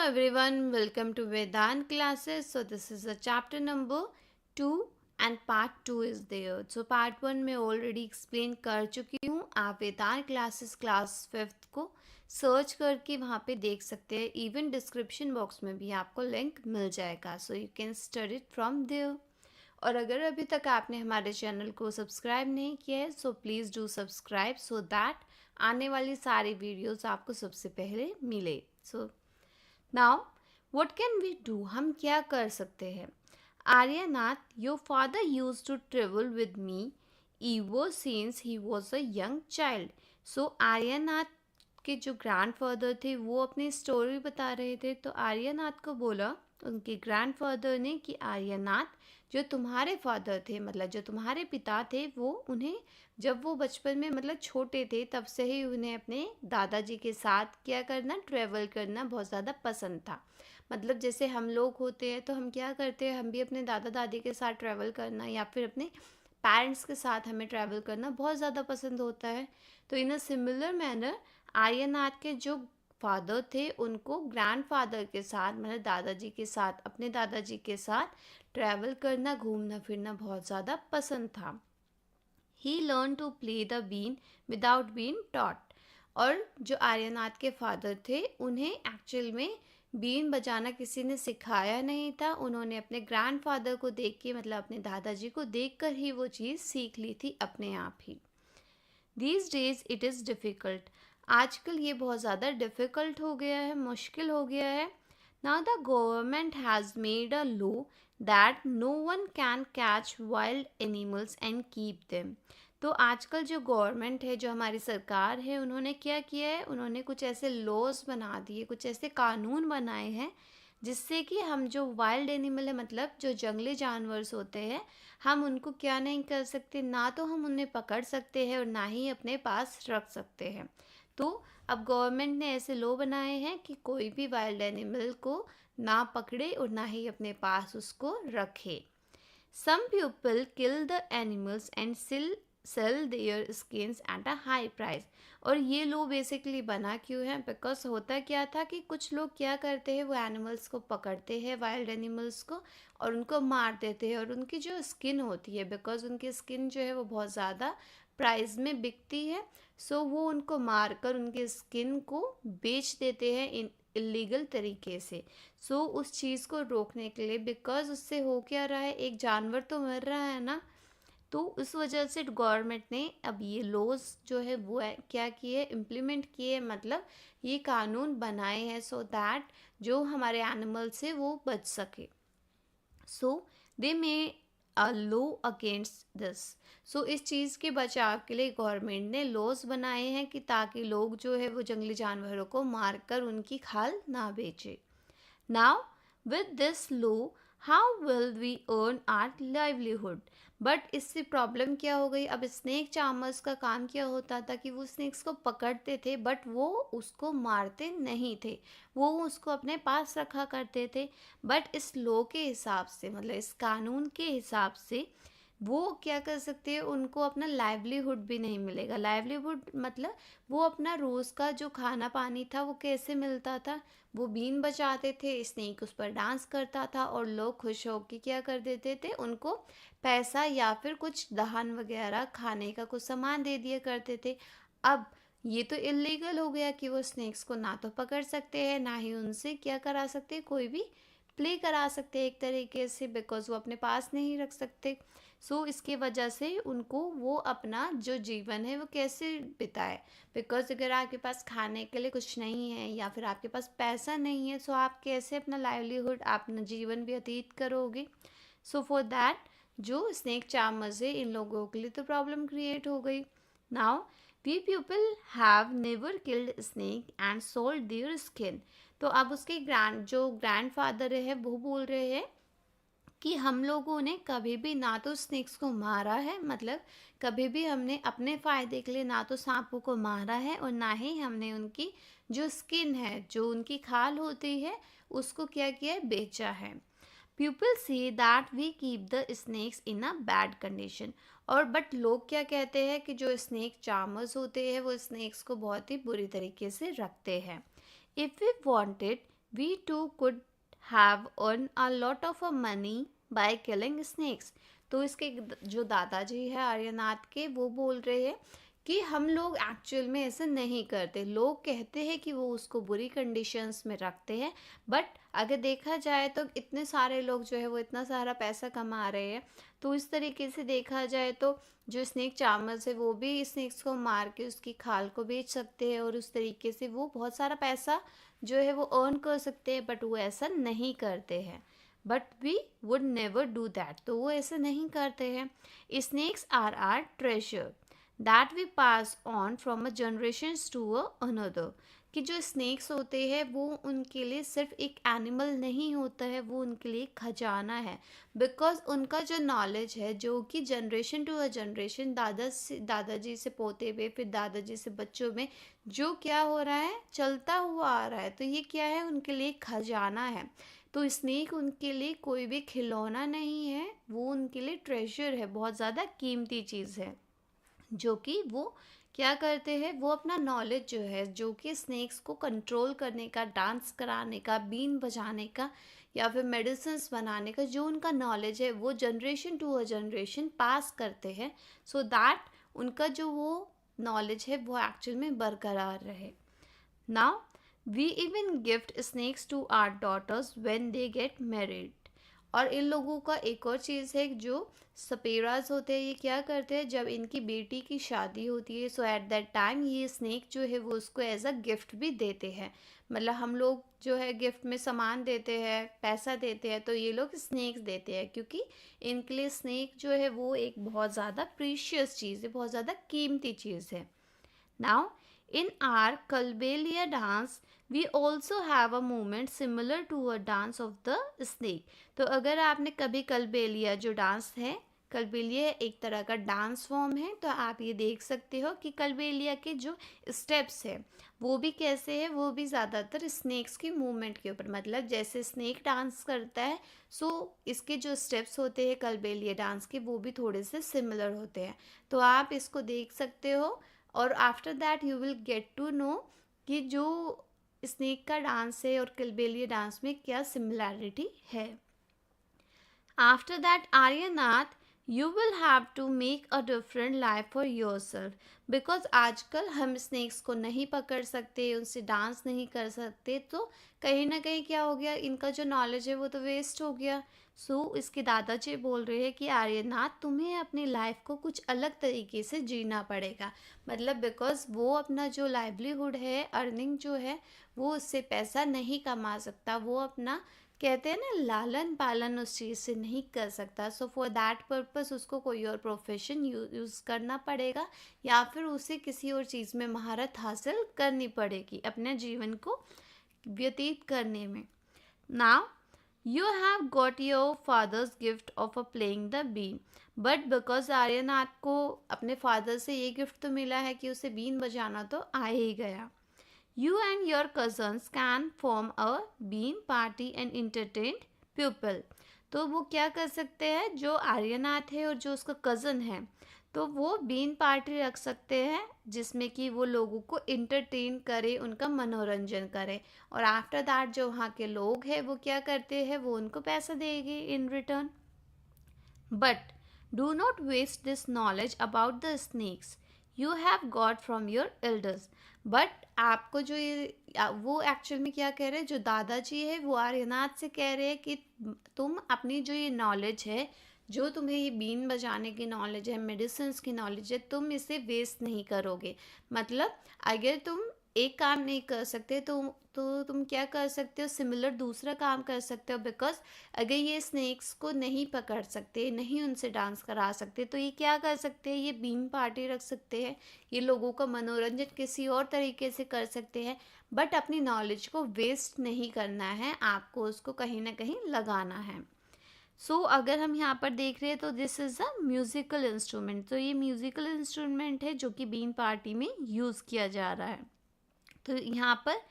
everyone, welcome to Vedant classes. So this is a chapter number 2 and part 2 is there. So part 1 में already explain कर चुकी हूँ. आप वेदांत classes class 5th को search करके वहाँ पे देख सकते हैं. इवन डिस्क्रिप्शन बॉक्स में भी आपको लिंक मिल जाएगा. So you can study it from there. और अगर अभी तक आपने हमारे चैनल को सब्सक्राइब नहीं किया है so please do subscribe so that आने वाली सारी वीडियोस आपको सबसे पहले मिले. So now what can we do, हम क्या कर सकते हैं. Aryanath, your father use to travel with me ever since he was a young child. सो आर्यनाथ के जो ग्रैंडफादर थे वो अपनी स्टोरी बता रहे थे. तो आर्यनाथ को बोला उनके ग्रैंडफादर ने कि आर्यनाथ, जो तुम्हारे फादर थे मतलब जो तुम्हारे पिता थे वो उन्हें जब वो बचपन में मतलब छोटे थे तब से ही उन्हें अपने दादाजी के साथ क्या करना, ट्रैवल करना बहुत ज़्यादा पसंद था. मतलब जैसे हम लोग होते हैं तो हम क्या करते हैं, हम भी अपने दादा दादी के साथ ट्रैवल करना या फिर अपने पेरेंट्स के साथ हमें ट्रैवल करना बहुत ज़्यादा पसंद होता है. तो इन अ सिमिलर मैनर आर्यनाथ के जो फादर थे उनको ग्रैंडफादर के साथ मतलब दादाजी के साथ, अपने दादाजी के साथ ट्रैवल करना, घूमना फिरना बहुत ज़्यादा पसंद था. He learn to play the been without being taught. और जो आर्यनाथ के फादर थे उन्हें एक्चुअल में बीन बजाना किसी ने सिखाया नहीं था. उन्होंने अपने ग्रैंडफादर को देख के मतलब अपने दादाजी को देखकर ही वो चीज़ सीख ली थी अपने आप ही. These days it is difficult. आजकल ये बहुत ज़्यादा डिफ़िकल्ट हो गया है, मुश्किल हो गया है. Now the government has made a law that no one can catch wild animals and keep them. तो आजकल जो गवर्नमेंट है, जो हमारी सरकार है, उन्होंने क्या किया है, उन्होंने कुछ ऐसे लॉज बना दिए, कुछ ऐसे कानून बनाए हैं जिससे कि हम जो वाइल्ड एनिमल है मतलब जो जंगली जानवर्स होते हैं हम उनको क्या नहीं कर सकते, ना तो हम उन्हें पकड़ सकते हैं और ना ही अपने पास रख सकते हैं. तो अब गवर्नमेंट ने ऐसे लॉ बनाए हैं कि कोई भी वाइल्ड एनिमल को ना पकड़े और ना ही अपने पास उसको रखे. Some people kill the animals and sell their skins at a high price. और ये लो बेसिकली बना क्यों है, बिकॉज होता क्या था कि कुछ लोग क्या करते हैं, वो एनिमल्स को पकड़ते हैं, वाइल्ड एनिमल्स को, और उनको मार देते हैं. और उनकी जो स्किन होती है, बिकॉज उनकी स्किन जो है वो बहुत ज़्यादा प्राइस में बिकती है, सो वो उनको मार कर उनकी स्किन को बेच देते हैं इलीगल तरीके से. सो उस चीज़ को रोकने के लिए, बिकॉज उससे हो क्या रहा है, एक जानवर तो मर रहा है ना, तो उस वजह से गवर्नमेंट ने अब ये लॉज जो है वो क्या किए, इम्प्लीमेंट किए, मतलब ये कानून बनाए हैं सो दैट जो हमारे एनिमल्स है वो बच सके. सो दे मे अ लॉ अगेंस्ट दिस. सो इस चीज़ के बचाव के लिए गवर्नमेंट ने लॉज बनाए हैं कि ताकि लोग जो है वो जंगली जानवरों को मारकर उनकी खाल ना बेचे. Now, with this law, how will we earn our livelihood? But इससे प्रॉब्लम क्या हो गई, अब स्नेक चार्मर्स का काम क्या होता था कि वो स्नेक्स को पकड़ते थे बट वो उसको मारते नहीं थे, वो उसको अपने पास रखा करते थे. बट इस लॉ के हिसाब से मतलब इस कानून के हिसाब से वो क्या कर सकते हैं, उनको अपना लाइवलीहुड भी नहीं मिलेगा. लाइवलीहुड मतलब वो अपना रोज़ का जो खाना पानी था वो कैसे मिलता था, वो बीन बचाते थे, स्नेक उस पर डांस करता था और लोग खुश होकर क्या कर देते थे, उनको पैसा या फिर कुछ दहन वगैरह खाने का कुछ सामान दे दिया करते थे. अब ये तो इलीगल हो गया कि वो स्नेक्स को ना तो पकड़ सकते हैं ना ही उनसे क्या करा सकते, कोई भी प्ले करा सकते एक तरीके से, बिकॉज वो अपने पास नहीं रख सकते. सो इसकी वजह से उनको वो अपना जो जीवन है वो कैसे बिताए, बिकॉज अगर आपके पास खाने के लिए कुछ नहीं है या फिर आपके पास पैसा नहीं है, सो आप कैसे अपना लाइवलीहुड, अपना जीवन व्यतीत करोगे. सो फॉर दैट जो स्नेक चार्मर्स है इन लोगों के लिए तो प्रॉब्लम क्रिएट हो गई. Now we people have never killed snake and sold their skin. तो अब उसके जो ग्रैंडफादर है वो बोल रहे हैं कि हम लोगों ने कभी भी ना तो स्नेक्स को मारा है, मतलब कभी भी हमने अपने फ़ायदे के लिए ना तो सांपों को मारा है और ना ही हमने उनकी जो स्किन है, जो उनकी खाल होती है, उसको क्या किया है, बेचा है. People say that we keep the snakes in a bad condition. और बट लोग क्या कहते हैं कि जो स्नेक चार्मर्स होते हैं वो स्नेक्स को बहुत ही बुरी तरीके से रखते हैं. If we wanted we too could have earned a lot of money by killing snakes. तो इसके जो दादाजी है आर्यनाथ के, वो बोल रहे हैं कि हम लोग एक्चुअल में ऐसा नहीं करते। लोग कहते हैं कि वो उसको बुरी कंडीशंस में रखते हैं, बट अगर देखा जाए तो इतने सारे लोग जो है वो इतना सारा पैसा कमा रहे हैं, तो इस तरीके से देखा जाए तो जो स्नेक चार्मर्स है वो भी स्नेक्स को मार के उसकी खाल को बेच सकते हैं और उस तरीके से वो बहुत सारा पैसा जो है वो अर्न कर सकते हैं, बट वो ऐसा नहीं करते हैं। But we would never do that, तो वो ऐसे नहीं करते हैं। Snakes are are treasure that we pass on from a generation to another. कि जो स्नेक्स होते हैं वो उनके लिए सिर्फ एक एनिमल नहीं होता है, वो उनके लिए खजाना है। बिकॉज उनका जो नॉलेज है जो कि जनरेशन टू अ जनरेशन, दादाजी से पोते हुए, फिर दादाजी से बच्चों में जो क्या हो रहा है चलता हुआ आ रहा है, तो ये क्या है उनके लिए खजाना है। तो स्नेक उनके लिए कोई भी खिलौना नहीं है, वो उनके लिए ट्रेजर है, बहुत ज़्यादा कीमती चीज़ है। जो कि वो क्या करते हैं, वो अपना नॉलेज जो है, जो कि स्नेक्स को कंट्रोल करने का, डांस कराने का, बीन बजाने का या फिर मेडिसिन्स बनाने का, जो उनका नॉलेज है वो generation to a generation pass करते हैं, सो दैट उनका जो वो नॉलेज है वो एक्चुअल में बरकरार रहे। Now we even gift snakes to our daughters when they get married. और इन लोगों का एक और चीज़ है, जो सपेराज होते हैं, ये क्या करते हैं जब इनकी बेटी की शादी होती है, सो एट दैट टाइम ये स्नेक जो है वो उसको एज अ गिफ्ट भी देते हैं। मतलब हम लोग जो है गिफ्ट में सामान देते हैं, पैसा देते हैं, तो ये लोग स्नेक्स देते हैं, क्योंकि इनके लिए स्नेक जो है वो एक बहुत ज़्यादा प्रीशियस चीज़ है, बहुत ज़्यादा कीमती चीज़ है। Now, in our Kalbelia dance, we also have a movement similar to a dance of the snake. तो अगर आपने कभी कलबेलिया जो डांस है, कलबेलिया एक तरह का डांस फॉर्म है, तो आप ये देख सकते हो कि कलबेलिया के जो स्टेप्स है वो भी कैसे है, वो भी ज़्यादातर स्नेक्स की मूवमेंट के ऊपर, मतलब जैसे स्नेक डांस करता है, सो इसके जो स्टेप्स होते हैं कलबेलिया डांस के वो भी थोड़े से सिमिलर होते हैं। तो आप इसको देख सकते हो और after that you will get to know कि जो स्नेक का डांस है और किलबेलिया डांस में क्या सिमिलैरिटी है। After that Aryanath you will have to make a different life for yourself. Because आजकल हम स्नेक्स को नहीं पकड़ सकते, उनसे डांस नहीं कर सकते, तो कहीं ना कहीं क्या हो गया, इनका जो नॉलेज है वो तो वेस्ट हो गया। सो इसके दादाजी बोल रहे हैं कि आर्यनाथ तुम्हें अपनी लाइफ को कुछ अलग तरीके से जीना पड़ेगा। मतलब बिकॉज वो अपना जो लाइवलीहुड है, अर्निंग जो है, वो उससे पैसा नहीं कमा सकता, वो अपना कहते हैं ना लालन पालन उस चीज़ से नहीं कर सकता। सो फॉर दैट पर्पस उसको कोई और प्रोफेशन यूज़ करना पड़ेगा, या फिर उसे किसी और चीज़ में महारत हासिल करनी पड़ेगी अपने जीवन को व्यतीत करने में। Now you have got your father's gift of a playing the been, but because Aryanath को अपने फादर से ये गिफ्ट तो मिला है कि उसे बीन बजाना तो आ ही गया। You and your cousins can form a bean party and entertain people. तो वो क्या कर सकते हैं, जो आर्यनाथ है और जो उसका कज़न है, तो वो बीन पार्टी रख सकते हैं जिसमें कि वो लोगों को इंटरटेन करे, उनका मनोरंजन करे, और आफ्टर दैट जो वहाँ के लोग हैं वो क्या करते हैं, वो उनको पैसा देंगे in return. But do not waste this knowledge about the snakes you have got from your elders. But आपको जो ये वो एक्चुअल में क्या कह रहे हैं, जो दादाजी है वो आर्यनाथ से कह रहे हैं कि तुम अपनी जो ये नॉलेज है, जो तुम्हें ये बीन बजाने की नॉलेज है, मेडिसिन की नॉलेज है, तुम इसे वेस्ट नहीं करोगे। मतलब अगर तुम एक काम नहीं कर सकते तो तुम क्या कर सकते हो, सिमिलर दूसरा काम कर सकते हो। बिकॉज अगर ये स्नेक्स को नहीं पकड़ सकते, नहीं उनसे डांस करा सकते, तो ये क्या कर सकते हैं, ये बीन पार्टी रख सकते हैं, ये लोगों का मनोरंजन किसी और तरीके से कर सकते हैं। बट अपनी नॉलेज को वेस्ट नहीं करना है, आपको उसको कहीं ना कहीं लगाना है। सो अगर हम यहाँ पर देख रहे हैं तो this is a musical instrument, तो ये म्यूज़िकल इंस्ट्रूमेंट है जो कि बीन पार्टी में यूज़ किया जा रहा है। तो यहाँ पर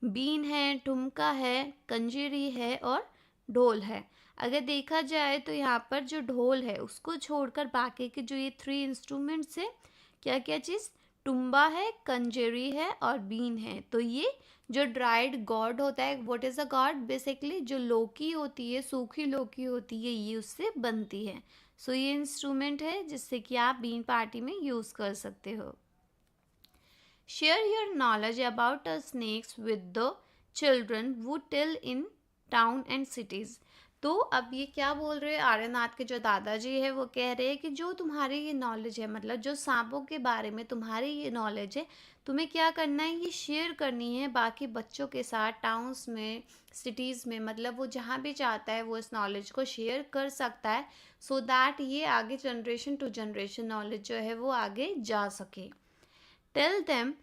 बीन है, ठुमका है, कंजीरी है और ढोल है। अगर देखा जाए तो यहाँ पर जो ढोल है उसको छोड़कर बाकी के जो ये 3 इंस्ट्रूमेंट्स है, क्या क्या चीज़, तुम्बा है, कंजेरी है और बीन है। तो ये जो ड्राइड गॉड होता है, what is a God, basically जो लौकी होती है, सूखी लौकी होती है, ये उससे बनती है। सो ये इंस्ट्रूमेंट है जिससे कि आप बीन पार्टी में यूज़ कर सकते हो। Share your knowledge about a snakes with the children who till in town and cities. तो अब ये क्या बोल रहे हैं, आर्यनाथ के जो दादाजी है वो कह रहे हैं कि जो तुम्हारी ये नॉलेज है, मतलब जो सांपों के बारे में तुम्हारी ये नॉलेज है, तुम्हें क्या करना है, ये शेयर करनी है बाकी बच्चों के साथ, टाउन्स में, सिटीज़ में, मतलब वो जहाँ भी चाहता है वो इस नॉलेज को शेयर कर सकता है, सो दैट ये आगे जनरेशन टू जनरेशन नॉलेज जो है वो आगे जा सके। Tell them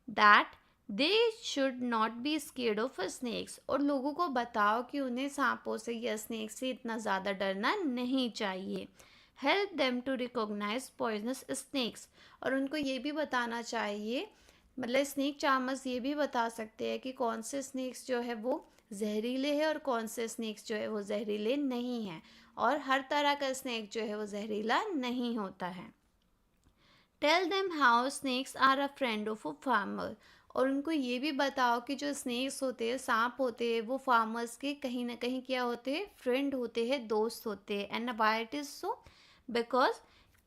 that they should not be scared of snakes, और लोगों को बताओ कि उन्हें सांपों से या स्नेक से इतना ज़्यादा डरना नहीं चाहिए। Help them to recognise poisonous snakes, और उनको ये भी बताना चाहिए, मतलब स्नेक चार्मर्स ये भी बता सकते हैं कि कौन से स्नेक्स जो है वो जहरीले हैं और कौन से स्नेक्स जो है वो जहरीले नहीं हैं, और हर तरह का स्नेक जो है वो जहरीला नहीं होता है। Tell them how snakes are a friend of a farmer, और उनको ये भी बताओ कि जो स्नेक्स होते हैं, सांप होते हैं, वो फार्मर्स के कहीं ना कहीं क्या होते हैं, फ्रेंड होते हैं, दोस्त होते हैं। And why it is so, because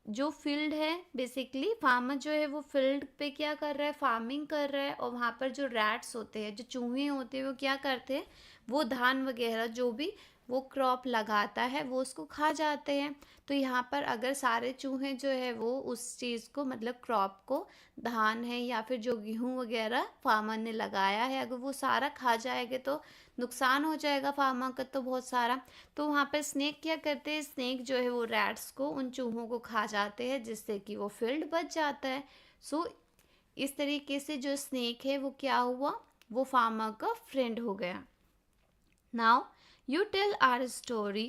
जो फील्ड है, बेसिकली फार्मर जो है वो फील्ड पे क्या कर रहा है, फार्मिंग कर रहा है, और वहाँ पर जो रैट्स होते हैं, जो चूहे होते हैं, वो क्या करते हैं, वो धान वगैरह जो भी वो क्रॉप लगाता है वो उसको खा जाते हैं। तो यहाँ पर अगर सारे चूहे जो है वो उस चीज़ को, मतलब क्रॉप को, धान है या फिर जो गेहूँ वगैरह फार्मर ने लगाया है, अगर वो सारा खा जाएगा तो नुकसान हो जाएगा फार्मर का तो बहुत सारा। तो वहाँ पर स्नेक क्या करते हैं, स्नेक जो है वो रैट्स को, उन चूहों को खा जाते हैं, जिससे कि वो फील्ड बच जाता है। सो इस तरीके से जो स्नेक है वो क्या हुआ, वो फार्मर का फ्रेंड हो गया। Now you tell our story.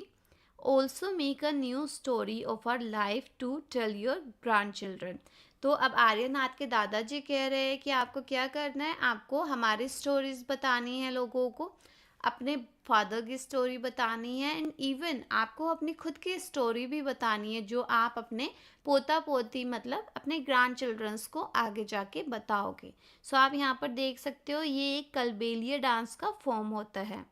Also make a new story of our life to tell your grandchildren. तो अब आर्यनाथ के दादाजी कह रहे हैं कि आपको क्या करना है, आपको हमारी स्टोरीज बतानी है, लोगों को अपने फादर की स्टोरी बतानी है, एंड इवन आपको अपनी खुद की स्टोरी भी बतानी है, जो आप अपने पोता पोती, मतलब अपने ग्रैंड चिल्ड्रंस को आगे जाके बताओगे। सो आप यहाँ पर देख सकते हो, ये एक कलबेलिया डांस का फॉर्म होता है।